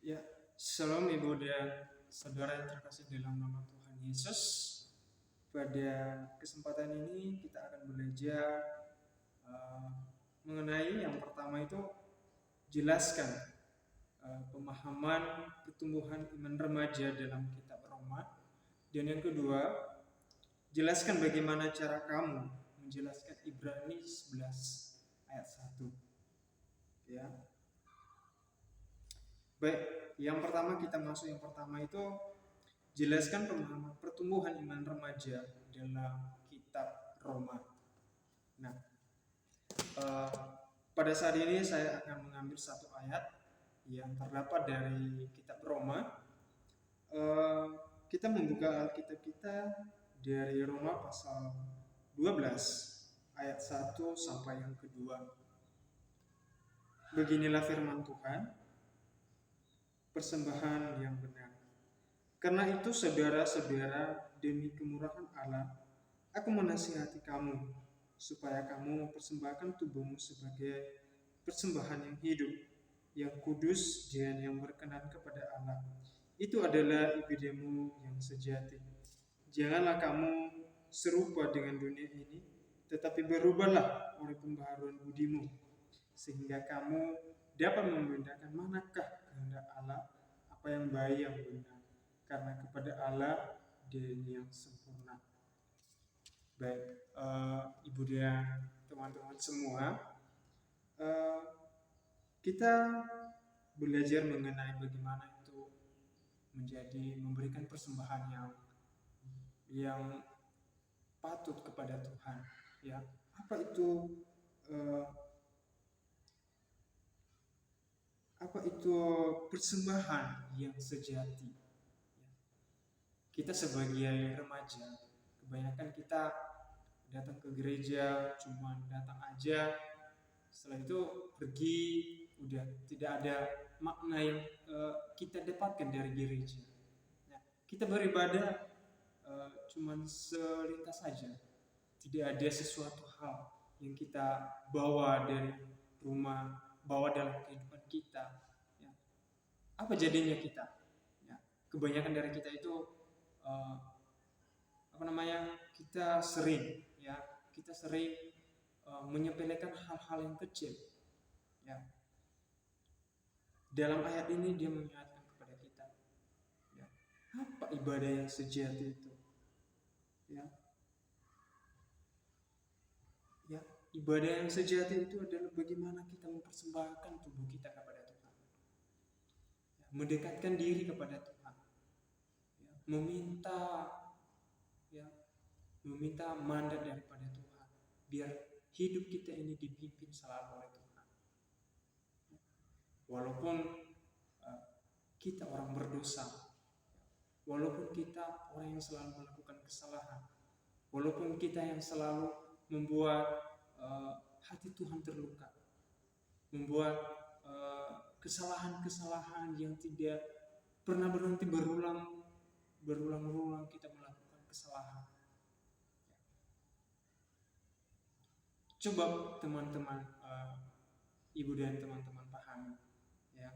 Ya, Shalom Ibu dan Saudara yang terkasih dalam nama Tuhan Yesus. Pada kesempatan ini kita akan belajar mengenai yang pertama itu jelaskan pemahaman pertumbuhan iman remaja dalam kitab Roma. Dan yang kedua, jelaskan bagaimana cara kamu menjelaskan Ibrani 11 ayat 1. Ya. Baik, yang pertama itu jelaskan pemahaman pertumbuhan iman remaja dalam kitab Roma. Nah, pada saat ini saya akan mengambil satu ayat yang terdapat dari kitab Roma. Kita membuka Alkitab kita dari Roma pasal 12 ayat 1 sampai yang kedua. Beginilah firman Tuhan, persembahan yang benar. Karena itu saudara-saudara, demi kemurahan Allah, aku menasihati kamu supaya kamu mempersembahkan tubuhmu sebagai persembahan yang hidup, yang kudus dan yang berkenan kepada Allah. Itu adalah ibadahmu yang sejati. Janganlah kamu serupa dengan dunia ini, tetapi berubahlah oleh pembaharuan budimu, sehingga kamu dapat membedakan manakah kehendak Allah, apa yang baik, yang benar, karena kepada Allah dia yang sempurna. Baik, Ibu dan teman-teman semua, kita belajar mengenai bagaimana itu memberikan persembahan yang patut kepada Tuhan. Ya, apa itu persembahan yang sejati? Kita sebagai remaja, kebanyakan kita datang ke gereja cuma datang aja, setelah itu pergi, udah tidak ada makna yang kita dapatkan dari gereja. Nah, kita beribadah cuma selintas saja, tidak ada sesuatu hal yang kita bawa dari rumah, bawa dalam kehidupan kita. Ya. Apa jadinya kita? Ya. Kebanyakan dari kita itu kita sering menyepelekan hal-hal yang kecil. Ya. Dalam ayat ini dia mengingatkan kepada kita, ya, apa ibadah yang sejati itu? Ya. Ya, ibadah yang sejati itu adalah bagaimana kita mempersembahkan tubuh kita kepada Tuhan, ya, mendekatkan diri kepada Tuhan, ya, meminta mandat daripada Tuhan, biar hidup kita ini dipimpin selalu oleh Tuhan. Walaupun kita orang berdosa, walaupun kita orang yang selalu melakukan kesalahan, walaupun kita yang selalu membuat hati Tuhan terluka, membuat kesalahan-kesalahan yang tidak pernah berhenti berulang-ulang kita melakukan kesalahan. Coba teman-teman, ibu dan teman-teman pahami, ya,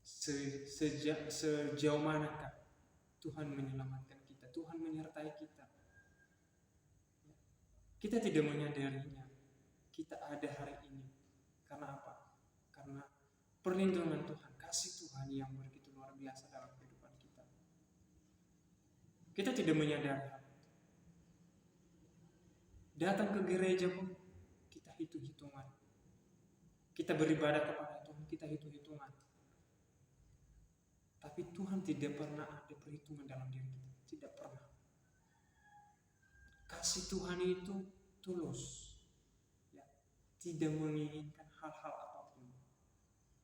sejauh manakah Tuhan menyelamatkan kita, Tuhan menyertai kita. Kita tidak menyadarinya, kita ada hari ini. Karena apa? Karena perlindungan Tuhan, kasih Tuhan yang begitu luar biasa dalam kehidupan kita. Kita tidak menyadari hal itu. Datang ke gereja pun kita hitung-hitungan. Kita beribadah kepada Tuhan, kita hitung-hitungan. Tapi Tuhan tidak pernah ada perhitungan dalam diri kita, tidak pernah. Kasih Tuhan itu tulus, ya, tidak menginginkan hal-hal apapun.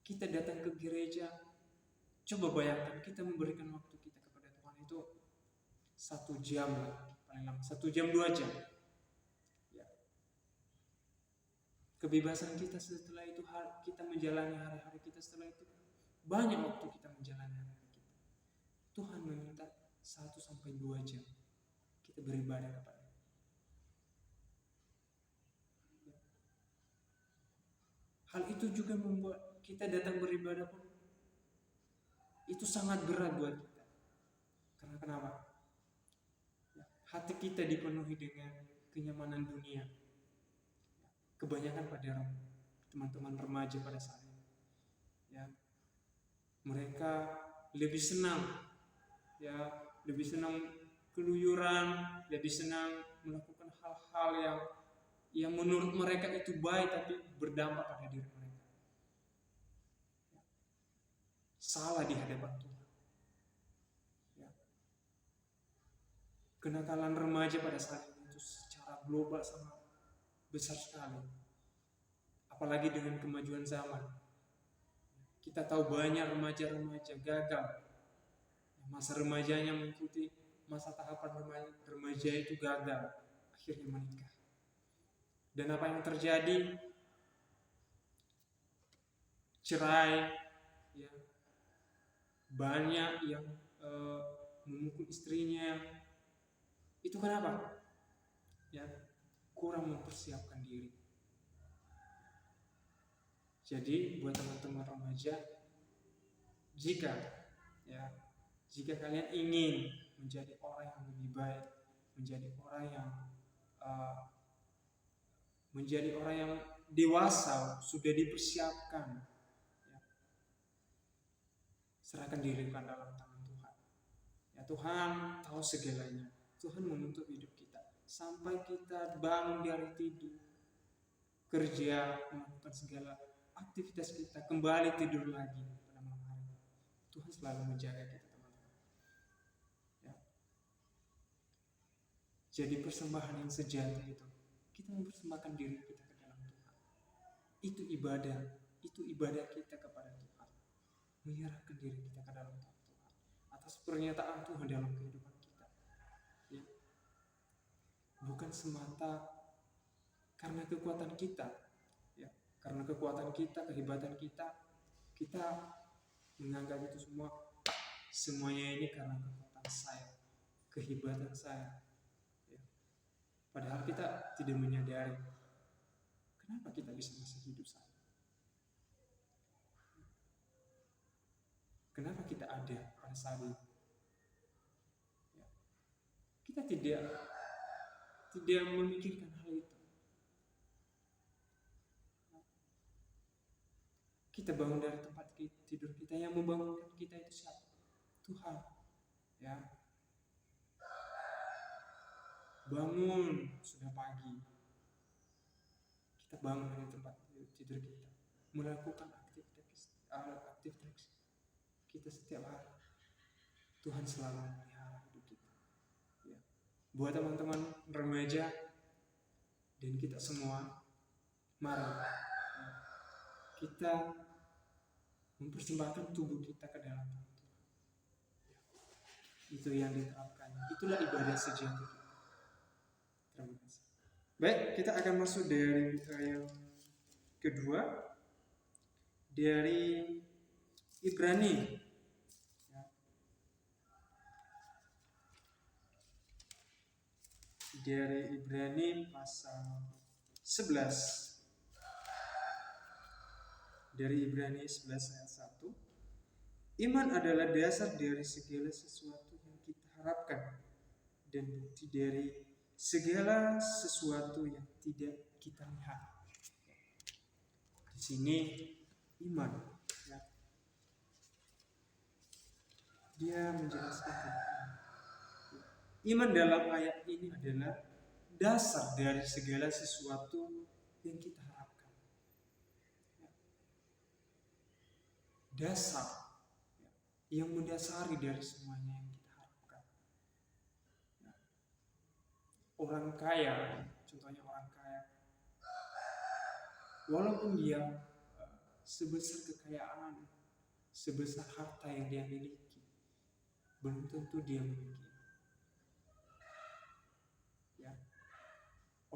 Kita datang ke gereja, coba bayangkan kita memberikan waktu kita kepada Tuhan itu 1 jam lah, paling lama 1 jam 2 jam. Ya. Kebebasan kita setelah itu, kita menjalani hari-hari kita setelah itu, banyak waktu kita menjalani hari-hari kita. Tuhan meminta 1-2 jam kita beribadah kepada. Hal itu juga membuat kita datang beribadah pun itu sangat berat buat kita. Karena kenapa? Hati kita dipenuhi dengan kenyamanan dunia. Kebanyakan pada teman-teman remaja pada saat ini, ya, mereka lebih senang, ya, lebih senang keluyuran, lebih senang melakukan hal-hal yang menurut mereka itu baik tapi berdampak pada diri mereka. Salah di hadapan Tuhan. Ya. Kenakalan remaja pada saat itu secara global sangat besar sekali. Apalagi dengan kemajuan zaman. Kita tahu banyak remaja-remaja gagal. Masa remajanya mengikuti masa tahapan remaja itu gagal, akhirnya menikah. Dan apa yang terjadi? Cerai, ya. Banyak yang memukul istrinya. Itu kenapa? Ya, kurang mempersiapkan diri. Jadi buat teman-teman remaja, jika kalian ingin menjadi orang yang lebih baik, menjadi orang yang dewasa, sudah dipersiapkan, ya, serahkan diri ke dalam tangan Tuhan. Ya, Tuhan tahu segalanya. Tuhan menuntut hidup kita sampai kita bangun dari tidur, kerja, melakukan segala aktivitas kita, kembali tidur lagi pada malam hari. Tuhan selalu menjaga kita, teman-teman. Ya. Jadi persembahan yang sejati itu, kita mempersembahkan diri kita ke dalam Tuhan. Itu ibadah kita kepada Tuhan. Menyerahkan diri kita ke dalam Tuhan atas pernyataan Tuhan dalam kehidupan kita. Ya. Bukan semata karena kekuatan kita, ya, karena kekuatan kita, kehebatan kita menganggap itu semuanya ini karena kekuatan saya, kehebatan saya. Ya. Padahal kita tidak menyadari kenapa kita bisa masih hidup saat ini. Kenapa kita ada pada saat ini? Ya. Kita tidak memikirkan hal itu. Kita bangun dari tempat tidur kita, yang membangunkan kita itu siapa? Tuhan. Ya. Bangun sudah pagi. Kita bangun dari tempat tidur kita, melakukan aktivitas kita setiap hari. Tuhan selalu memelihara hidup kita. Ya. Buat teman-teman remaja dan kita semua, mari kita mempersembahkan tubuh kita ke dalam Tuhan. Itu yang diterapkan. Itulah ibadah sejati kita. Terima kasih. Baik, kita akan masuk dari yang kedua, dari Ibrani. Dari Ibrani pasal 11. Dari Ibrani 11 ayat 1. Iman adalah dasar dari segala sesuatu yang kita harapkan dan bukti dari segala sesuatu yang tidak kita lihat. Di sini iman, ya. Dia menjelaskan iman dalam ayat ini adalah dasar dari segala sesuatu yang kita harapkan. Dasar, ya, yang mendasari dari semuanya yang kita harapkan. Ya. Orang kaya, contohnya orang kaya, walaupun dia sebesar kekayaan, sebesar harta yang dia miliki, belum tentu dia memiliki.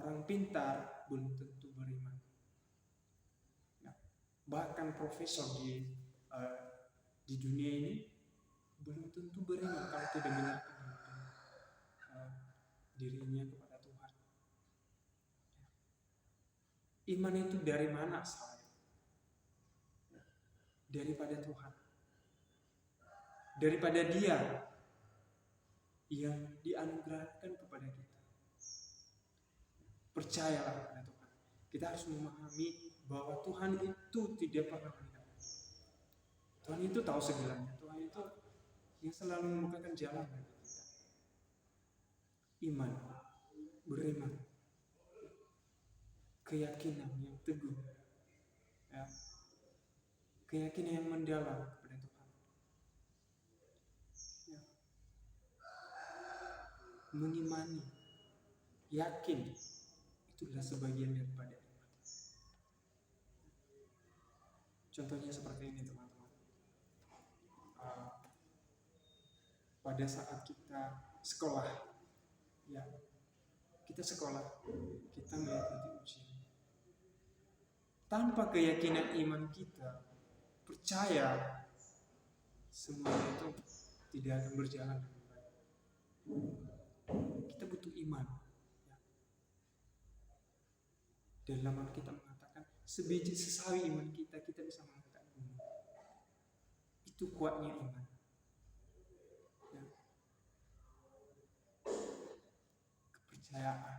Orang pintar belum tentu beriman. Ya. Bahkan profesor di dunia ini belum tentu beriman kalau tidak menyerahkan dirinya kepada Tuhan. Iman itu dari mana asalnya? Daripada Tuhan. daripada Dia yang dianugerahkan kepada kita. Percayalah kepada Tuhan. Kita harus memahami bahwa Tuhan itu tidak pernah meninggalkan. Tuhan itu tahu segalanya. Tuhan itu yang selalu membukakan jalan bagi kita. Iman, beriman, keyakinan yang teguh, ya, keyakinan yang mendalam kepada Tuhan. Ya. Mengimani, yakin, itulah sebagian daripada iman. Contohnya seperti ini, teman-teman. Pada saat kita sekolah, ya, kita sekolah, kita mengikuti ujian. Tanpa keyakinan iman kita, percaya semua itu tidak akan berjalan dengan baik. Kita butuh iman. Ya. Dalam Alkitab mengatakan, sebiji sesawi iman kita, kita bisa mengangkat gunung. Itu kuatnya iman. Ya. Kepercayaan.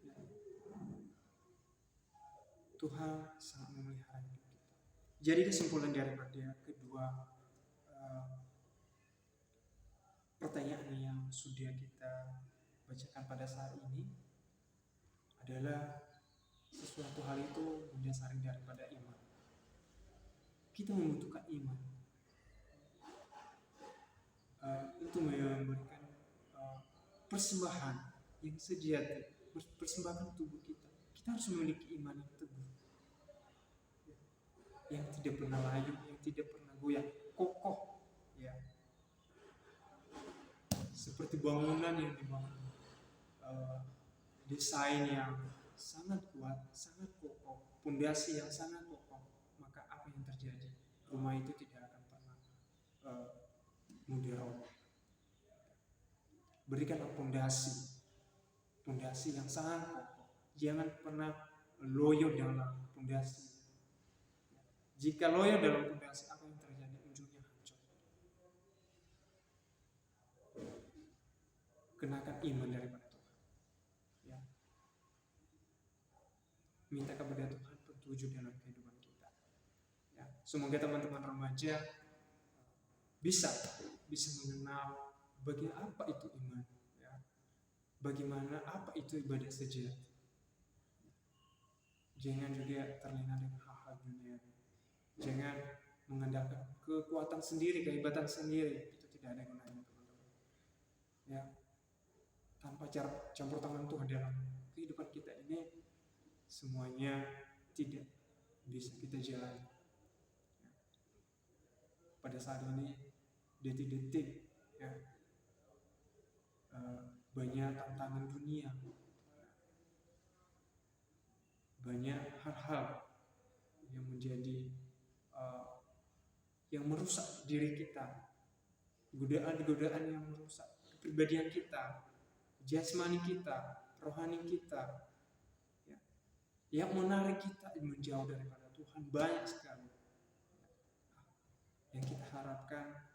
Ya. Tuhan sangat memelihara hidup kita. Jadi kesimpulan daripada kedua pertanyaan yang sudah kita bacakan pada saat ini adalah sesuatu hal itu mendasari daripada iman. Kita membutuhkan iman untuk memberikan persembahan yang sejati, persembahkan tubuh kita. Kita harus memiliki iman yang teguh, yang tidak pernah layu, yang tidak pernah goyah, kokoh, ya. Seperti bangunan yang dibangun, desain yang sangat kuat, sangat kokoh, pondasi yang sangat kokoh, maka apa yang terjadi? Rumah itu tidak akan pernah mudah roboh. Berikanlah pondasi yang sangat kokoh. Jangan pernah loyo dalam pondasi. Jika loyo dalam pondasi, apa yang terjadi? Ujungnya hancur. Kenakan iman daripada Tuhan. Ya. Minta kepada Tuhan petunjuk dalam kehidupan kita. Ya. Semoga teman-teman remaja bisa mengenal bagaimana apa itu iman. Ya. Bagaimana apa itu ibadah sejati. Jangan juga terlena dengan hal-hal dunia. Jangan mengandalkan kekuatan sendiri, kehebatan sendiri. Itu tidak ada gunanya, teman-teman. Ya. Tanpa campur tangan Tuhan dalam kehidupan kita ini, semuanya tidak bisa kita jalani. Ya. Pada saat ini, detik-detik, ya, banyak tantangan dunia, banyak hal-hal yang menjadi yang merusak diri kita, godaan-godaan yang merusak kepribadian kita, jasmani kita, rohani kita, ya, yang menarik kita menjauh daripada Tuhan banyak sekali. Yang kita harapkan,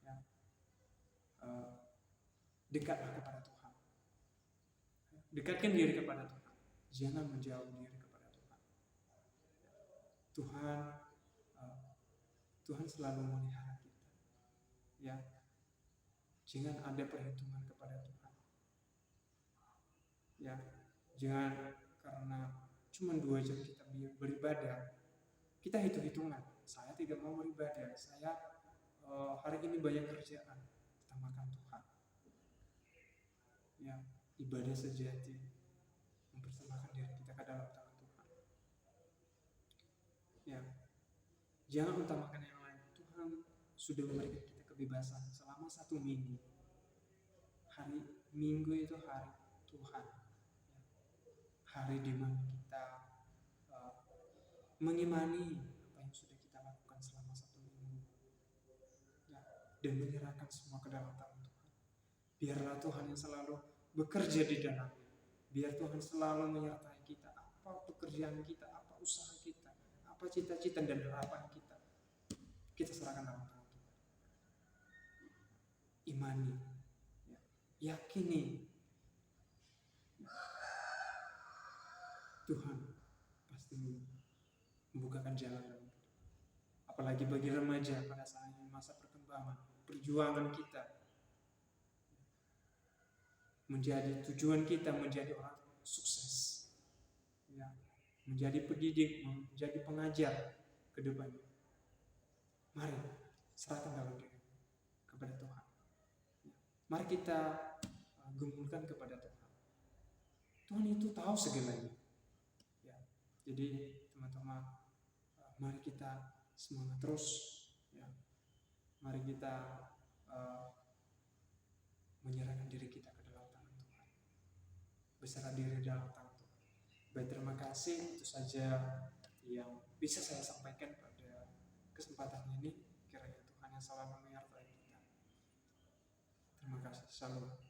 ya, dekatlah kepada Tuhan, dekatkan diri kepada Tuhan, jangan menjauh diri kepada Tuhan. Tuhan selalu memelihara kita, ya. Jangan ada perhitungan kepada Tuhan, ya. Jangan karena cuma 2 jam kita beribadah, kita hitung-hitungan. Saya tidak mau beribadah, saya hari ini banyak kerjaan. Utamakan Tuhan, ya. Ibadah sejati mempersembahkan diri kita ke dalam tangan Tuhan, ya. Jangan utamakan yang lain. Tuhan sudah memberikan kita kebebasan selama 1 minggu. Hari Minggu itu hari Tuhan, ya. Hari di mana kita mengimani apa yang sudah kita lakukan selama 1 minggu, ya, dan menyerahkan semua ke dalam tangan Tuhan. Biarlah Tuhan yang selalu bekerja di dalamnya. Biar Tuhan selalu menyertai kita. Apa pekerjaan kita, apa usaha kita, apa cita-cita dan harapan kita, kita serahkan dalam tangan Tuhan. imani, ya, yakini Tuhan pasti membukakan jalan. Apalagi bagi remaja pada saat ini, masa perkembangan, perjuangan kita menjadi tujuan kita menjadi orang sukses, ya, menjadi pendidik, menjadi pengajar ke depannya. Mari serahkan dalam diri kepada Tuhan. Mari kita gumulkan kepada Tuhan. Tuhan itu tahu segalanya. Ya, jadi teman-teman, mari kita semangat terus. Ya, mari kita menyerahkan diri kita ke dalam tangan Tuhan. Berserah diri dalam tangan Tuhan. Baik, terima kasih. Itu saja yang bisa saya sampaikan pada kesempatan ini. Kiranya Tuhan yang selalu menyertai kita. Terima kasih. Salam.